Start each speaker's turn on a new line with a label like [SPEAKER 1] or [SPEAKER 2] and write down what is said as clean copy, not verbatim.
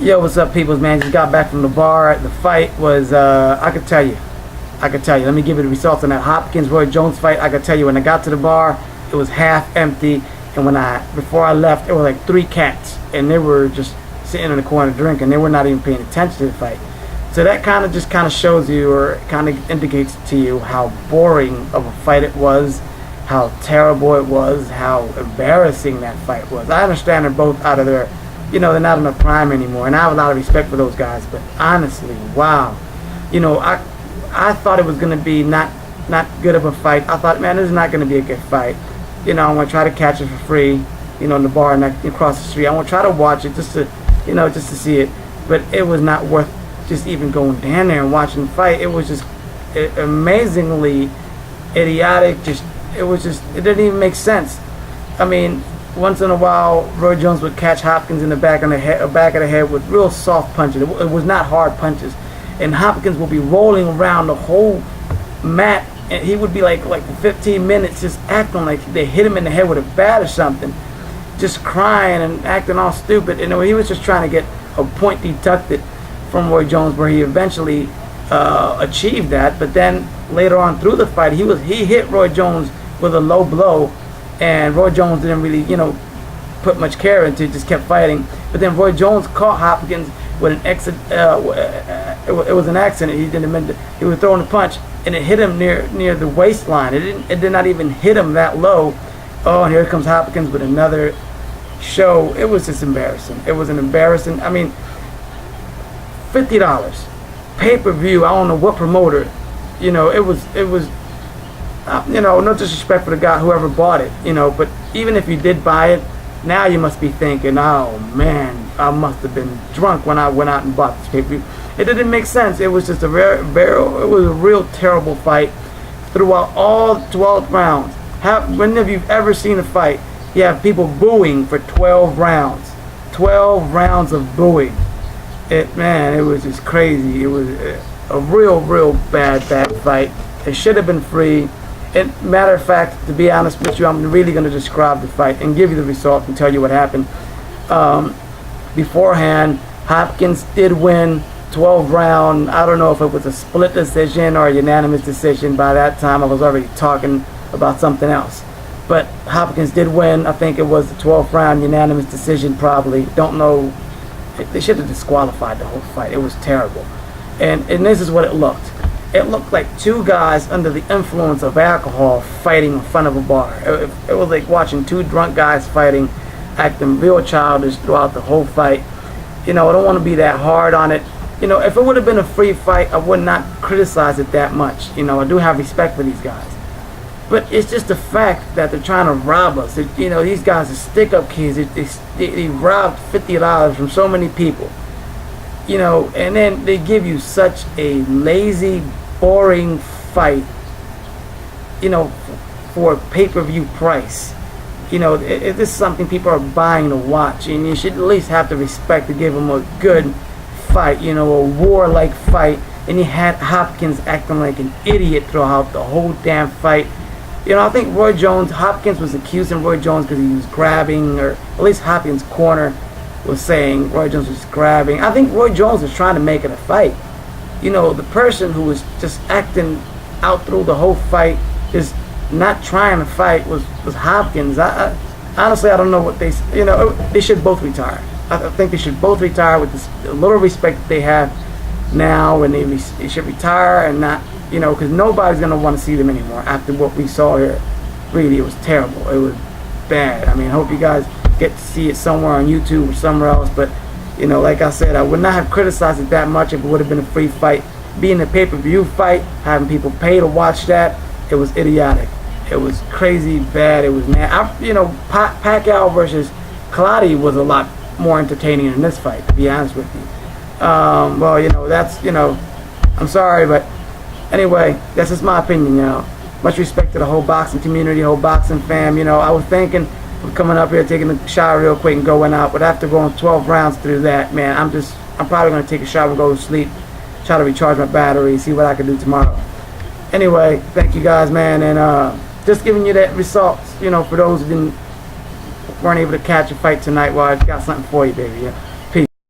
[SPEAKER 1] Yo, what's up, peoples, man? Just got back from the bar. The fight was, I could tell you. Let me give you the results on that Hopkins-Roy Jones fight. I could tell you, when I got to the bar, it was half empty. And before I left, there were like 3 cats. And they were just sitting in the corner drinking. They were not even paying attention to the fight. So that kind of shows you, or kind of indicates to you, how boring of a fight it was, how terrible it was, how embarrassing that fight was. I understand they're both out of their, they're not in their prime anymore, and I have a lot of respect for those guys. But honestly, wow, I thought it was going to be not good of a fight. I thought, man, this is not going to be a good fight. I'm going to try to catch it for free, in the bar across the street. I'm going to try to watch it just to see it. But it was not worth just even going down there and watching the fight. It was just amazingly idiotic. It didn't even make sense. I mean, once in a while, Roy Jones would catch Hopkins in the back of the head with real soft punches. It was not hard punches, and Hopkins would be rolling around the whole mat, and he would be like 15 minutes just acting like they hit him in the head with a bat or something, just crying and acting all stupid. And he was just trying to get a point deducted from Roy Jones, where he eventually achieved that. But then later on through the fight, he hit Roy Jones with a low blow, and Roy Jones didn't really put much care into it, just kept fighting. But then Roy Jones caught Hopkins with an accident. It was an accident. He didn't mean to. He was throwing a punch, and it hit him near the waistline. It did not even hit him that low. Oh, and here comes Hopkins with another show. It was just embarrassing. It was an embarrassing. I mean, $50 pay-per-view. I don't know what promoter. It was. No disrespect for the guy, whoever bought it. But even if you did buy it, now you must be thinking, oh man, I must have been drunk when I went out and bought this pay-per-view. It didn't make sense. It was just it was a real terrible fight throughout all 12 rounds. When have you ever seen a fight you have people booing for 12 rounds? 12 rounds of booing. It was just crazy. It was a real bad fight. It should have been free. And matter of fact, to be honest with you, I'm really going to describe the fight and give you the result and tell you what happened. Beforehand, Hopkins did win 12 round. I don't know if it was a split decision or a unanimous decision. By that time, I was already talking about something else. But Hopkins did win. I think it was the 12th round unanimous decision, probably. Don't know. They should have disqualified the whole fight. It was terrible. And this is what it looked. It looked like 2 guys under the influence of alcohol fighting in front of a bar. It was like watching 2 drunk guys fighting, acting real childish throughout the whole fight. I don't want to be that hard on it. If it would have been a free fight, I would not criticize it that much. I do have respect for these guys. But it's just the fact that they're trying to rob us. These guys are stick-up kids. They robbed $50 from so many people. And then they give you such a lazy, boring fight, for a pay-per-view price. This is something people are buying to watch, and you should at least have the respect to give them a good fight, a warlike fight. And you had Hopkins acting like an idiot throughout the whole damn fight. I think Hopkins was accusing Roy Jones because he was grabbing, or at least Hopkins' corner was saying Roy Jones was grabbing. I think Roy Jones was trying to make it a fight. The person who was just acting out through the whole fight, just not trying to fight, was Hopkins. I honestly, I don't know what they should both retire. I think they should both retire with the little respect that they have now, and they should retire and not, because nobody's going to want to see them anymore after what we saw here. Really, it was terrible. It was bad. I mean, I hope you guys get to see it somewhere on YouTube or somewhere else. But, like I said, I would not have criticized it that much if it would have been a free fight. Being a pay-per-view fight, having people pay to watch that, it was idiotic. It was crazy bad. It was mad. Pacquiao versus Claudio was a lot more entertaining than this fight, to be honest with you. That's, I'm sorry, but anyway, that's just my opinion, Much respect to the whole boxing community, whole boxing fam. I was thinking of coming up here, taking a shower real quick and going out, but after going 12 rounds through that, man, I'm probably going to take a shower and go to sleep, try to recharge my battery, see what I can do tomorrow. Anyway, thank you guys, man, and just giving you that results, for those who weren't able to catch a fight tonight. Well, I got something for you, baby,